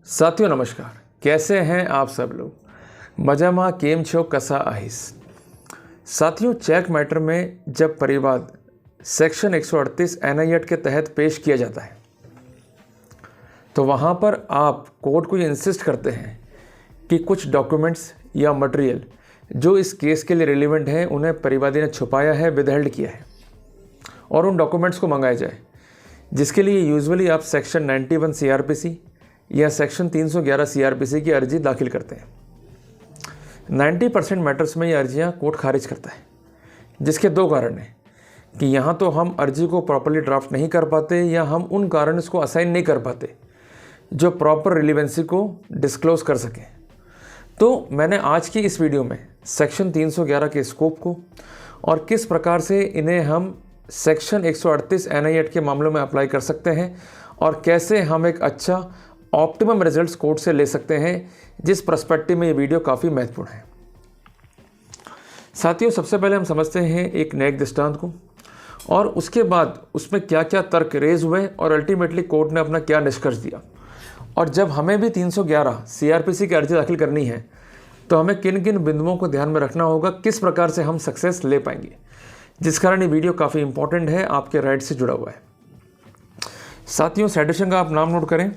साथियों नमस्कार, कैसे हैं आप सब लोग। मजामा केम छो कसा आहिस। साथियों, चेक मैटर में जब परिवाद सेक्शन 138 एनआई एक्ट के तहत पेश किया जाता है तो वहाँ पर आप कोर्ट को ये इंसिस्ट करते हैं कि कुछ डॉक्यूमेंट्स या मटेरियल जो इस केस के लिए रिलेवेंट हैं उन्हें परिवादी ने छुपाया है, विदहेल्ड किया है और उन डॉक्यूमेंट्स को मंगाया जाए, जिसके लिए यूजुअली आप सेक्शन 91 सीआरपीसी या सेक्शन 311 सीआरपीसी की अर्जी दाखिल करते हैं। 90% मैटर्स में ये अर्जियां कोर्ट खारिज करता है, जिसके दो कारण हैं कि यहाँ तो हम अर्जी को प्रॉपर्ली ड्राफ्ट नहीं कर पाते या हम उन कारण इसको असाइन नहीं कर पाते जो प्रॉपर रिलेवेंसी को डिस्क्लोज कर सकें। तो मैंने आज की इस वीडियो में सेक्शन 311 के स्कोप को और किस प्रकार से इन्हें हम सेक्शन 138 एनआई एक्ट के मामलों में अप्लाई कर सकते हैं और कैसे हम एक अच्छा ऑप्टिमम रिजल्ट्स कोर्ट से ले सकते हैं, जिस पर्सपेक्टिव में ये वीडियो काफ़ी महत्वपूर्ण है। साथियों, सबसे पहले हम समझते हैं एक न्यायिक दृष्टांत को और उसके बाद उसमें क्या क्या तर्क रेज हुए और अल्टीमेटली कोर्ट ने अपना क्या निष्कर्ष दिया। और जब हमें भी 311 सीआरपीसी की अर्जी दाखिल करनी है तो हमें किन किन बिंदुओं को ध्यान में रखना होगा, किस प्रकार से हम सक्सेस ले पाएंगे, जिस कारण ये वीडियो काफ़ी इंपॉर्टेंट है, आपके राइट से जुड़ा हुआ है। साथियों, साइटेशन का आप नाम नोट करें,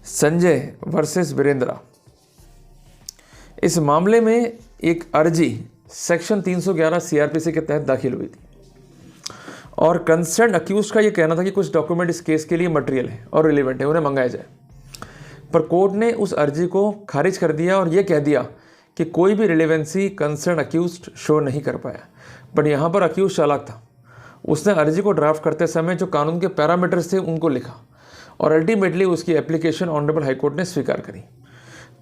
संजय वर्सेस वीरेंद्रा। इस मामले में एक अर्जी सेक्शन 311 सीआरपीसी के तहत दाखिल हुई थी और कंसर्न अक्यूज्ड का ये कहना था कि कुछ डॉक्यूमेंट इस केस के लिए मटेरियल है और रिलेवेंट है, उन्हें मंगाया जाए। पर कोर्ट ने उस अर्जी को खारिज कर दिया और ये कह दिया कि कोई भी रिलेवेंसी कंसर्न अक्यूज्ड शो नहीं कर पाया। बट यहाँ पर अक्यूज चालाक था, उसने अर्जी को ड्राफ्ट करते समय जो कानून के पैरामीटर्स थे उनको लिखा और अल्टीमेटली उसकी एप्लीकेशन ऑनरेबल हाई कोर्ट ने स्वीकार करी।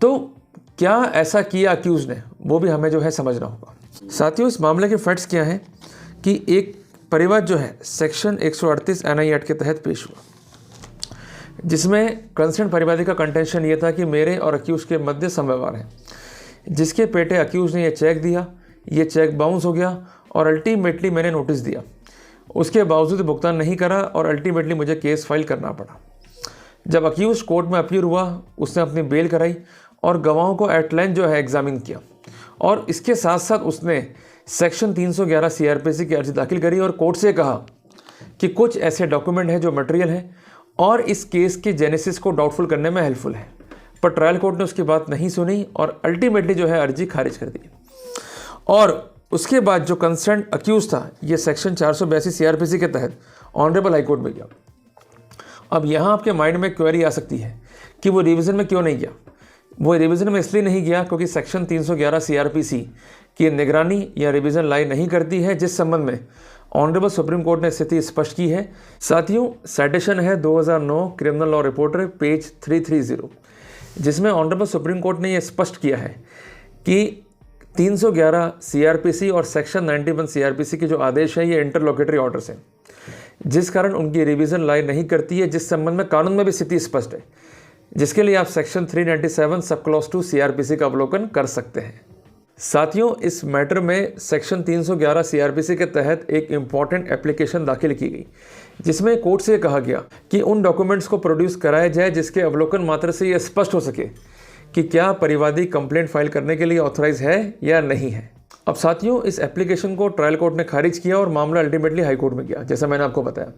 तो क्या ऐसा किया अक्यूज ने, वो भी हमें जो है समझना होगा। साथियों, इस मामले के फैक्ट्स क्या हैं कि एक परिवाद जो है सेक्शन 138 एनआई एक्ट के तहत पेश हुआ, जिसमें कंसर्न परिवादी का कंटेंशन ये था कि मेरे और अक्यूज के मध्य समव्यवहार है, जिसके पेटे अक्यूज ने ये चेक दिया, ये चेक बाउंस हो गया और अल्टीमेटली मैंने नोटिस दिया, उसके बावजूद भुगतान नहीं करा और अल्टीमेटली मुझे केस फाइल करना पड़ा। जब अक्यूज कोर्ट में अपीयर हुआ, उसने अपनी बेल कराई और गवाहों को एट लेंथ जो है एग्जामिन किया और इसके साथ साथ उसने सेक्शन 311 सीआरपीसी की अर्जी दाखिल करी और कोर्ट से कहा कि कुछ ऐसे डॉक्यूमेंट हैं जो मटेरियल हैं और इस केस के जेनेसिस को डाउटफुल करने में हेल्पफुल है। पर ट्रायल कोर्ट ने उसकी बात नहीं सुनी और अल्टीमेटली जो है अर्जी खारिज कर दी। और उसके बाद जो कंसर्न अक्यूज था, ये सेक्शन 482 सीआरपीसी के तहत ऑनरेबल हाई कोर्ट में गया। अब यहाँ आपके माइंड में क्वेरी आ सकती है कि वो रिवीजन में क्यों नहीं गया। वो रिवीजन में इसलिए नहीं गया क्योंकि सेक्शन 311 सीआरपीसी की निगरानी या रिवीजन लाई नहीं करती है, जिस संबंध में ऑनरेबल सुप्रीम कोर्ट ने स्थिति स्पष्ट की है। साथियों, साइटेशन है 2009 क्रिमिनल लॉ रिपोर्टर पेज 330, जिसमें ऑनरेबल सुप्रीम कोर्ट ने यह स्पष्ट किया है कि 311 सीआरपीसी और सेक्शन 91 सीआरपीसी के जो आदेश है ये इंटरलोकेटरी ऑर्डर्स हैं, जिस कारण उनकी रिवीजन लाई नहीं करती है, जिस संबंध में कानून में भी स्थिति स्पष्ट है, जिसके लिए आप सेक्शन 397 सब क्लॉज 2 सीआरपीसी का अवलोकन कर सकते हैं। साथियों, इस मैटर में सेक्शन 311 सीआरपीसी के तहत एक इम्पॉर्टेंट एप्लीकेशन दाखिल की गई, जिसमें कोर्ट से कहा गया कि उन डॉक्यूमेंट्स को प्रोड्यूस कराया जाए जिसके अवलोकन मात्र से यह स्पष्ट हो सके कि क्या परिवादी कंप्लेंट फाइल करने के लिए ऑथराइज है या नहीं है। अब साथियों, इस एप्लीकेशन को ट्रायल कोर्ट ने खारिज किया और मामला अल्टीमेटली हाई कोर्ट में गया, जैसा मैंने आपको बताया।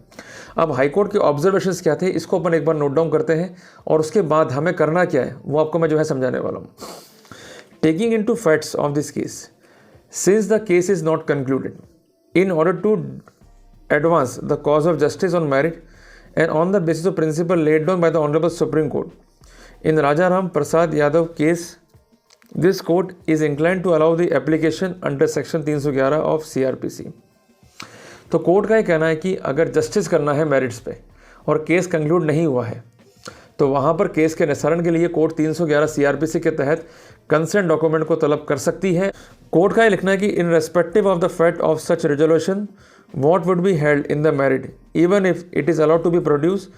अब हाई कोर्ट के ऑब्जर्वेशंस क्या थे, इसको अपन एक बार नोट डाउन करते हैं और उसके बाद हमें करना क्या है वो आपको मैं जो है समझाने वाला हूँ। Taking into facts of this case, since the case is not concluded, in order to advance the cause of justice on merit and on the basis of principle laid down by the honourable Supreme Court in Rajaram Prasad Yadav case, this court is inclined to allow the application under section 311 of CRPC। तो court का ये कहना है कि अगर justice करना है merits पे और केस कंक्लूड नहीं हुआ है तो वहाँ पर केस के निस्तारण के लिए कोर्ट 311 सीआरपीसी के तहत कंसर्न डॉक्यूमेंट को तलब कर सकती है। कोर्ट का ये लिखना है कि irrespective of the fact of such resolution what would be held in the merit even if it is allowed to be produce,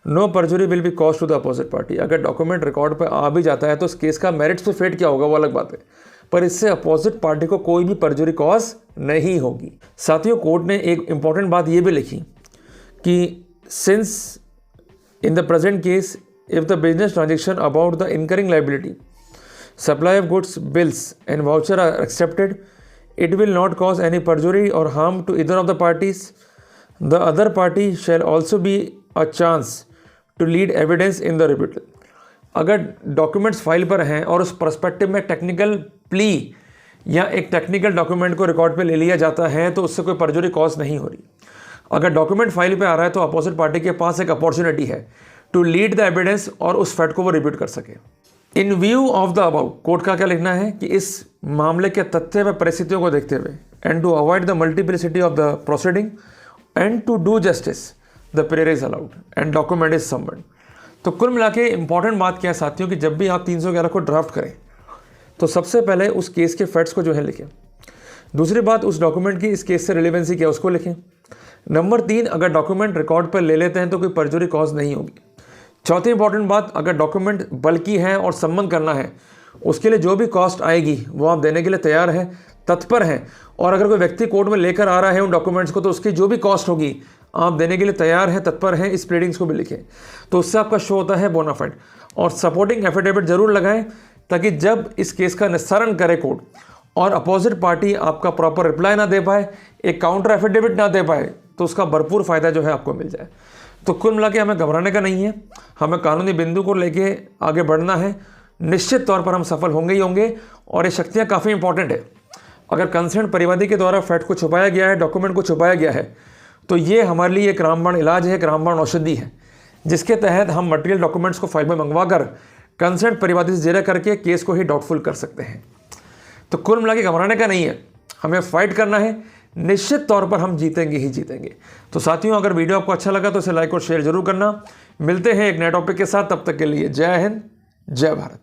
no perjury will be cause to the opposite party. अगर document record पर आ भी जाता है तो उस case का merits पे फेट क्या होगा वो अलग बात है, पर इससे अपोजिट पार्टी को कोई भी परजुरी कॉज नहीं होगी। साथियों, कोर्ट ने एक इंपॉर्टेंट बात ये भी लिखी कि since in the present case if the business transaction about the incurring liability, supply of goods, bills and voucher are accepted, it will not cause any perjury or harm to either of the parties. The other party shall also be a chance to lead evidence in the rebuttal. अगर documents file पर हैं और उस perspective में technical plea या एक technical document को record पे ले लिया जाता है तो उससे कोई परजुरी कॉज नहीं हो रही। अगर डॉक्यूमेंट फाइल पे आ रहा है तो अपोजिट पार्टी के पास एक अपॉर्चुनिटी है टू लीड द एविडेंस और उस फैक्ट को वो रिपीट कर सके। इन view of the above, court का क्या लिखना है कि इस मामले के तथ्य व परिस्थितियों को देखते हुए and to avoid the multiplicity of the proceeding and to do justice the prayer is allowed and document is summoned. तो कुल मिला के इंपॉर्टेंट बात क्या है साथियों कि जब भी आप 311 को ड्राफ्ट करें तो सबसे पहले उस केस के फैक्ट्स को जो है लिखें। दूसरी बात, उस डॉक्यूमेंट की इस केस से रिलेवेंसी क्या है उसको लिखें। नंबर 3, अगर डॉक्यूमेंट रिकॉर्ड पर ले लेते हैं तो कोई परजुरी कॉज नहीं होगी। चौथी इंपॉर्टेंट बात, अगर डॉक्यूमेंट बल्कि है और संबंध करना है उसके लिए जो भी कॉस्ट आएगी वो आप देने के लिए तैयार हैं, तत्पर हैं। और अगर कोई व्यक्ति कोर्ट में लेकर आ रहा है उन डॉक्यूमेंट्स को तो उसकी जो भी कॉस्ट होगी आप देने के लिए तैयार हैं, तत्पर हैं। इस प्लीडिंग्स को भी लिखें तो उससे आपका शो होता है बोनाफाइड। और सपोर्टिंग एफिडेविट जरूर लगाएं ताकि जब इस केस का निस्तारण करे कोर्ट और अपोजिट पार्टी आपका प्रॉपर रिप्लाई ना दे पाए, एक काउंटर एफिडेविट ना दे पाए, तो उसका भरपूर फ़ायदा जो है आपको मिल जाए। तो कुल मिला के हमें घबराने का नहीं है, हमें कानूनी बिंदु को लेके आगे बढ़ना है। निश्चित तौर पर हम सफल होंगे ही होंगे। और ये शक्तियाँ काफ़ी इंपॉर्टेंट है। अगर कंसर्न परिवादी के द्वारा फैक्ट को छुपाया गया है, डॉक्यूमेंट को छुपाया गया है, तो ये हमारे लिए एक रामबाण इलाज है, एक रामबाण औषधि है, जिसके तहत हम मटेरियल डॉक्यूमेंट्स को फाइल में मंगवा कर कंसर्न परिवादी से जेरा करके केस को ही डाउटफुल कर सकते हैं। तो कुल मिला के घबराने का नहीं है, हमें फाइट करना है। निश्चित तौर पर हम जीतेंगे ही जीतेंगे। तो साथियों, अगर वीडियो आपको अच्छा लगा तो इसे लाइक और शेयर जरूर करना। मिलते हैं एक नए टॉपिक के साथ, तब तक के लिए जय हिंद, जय भारत।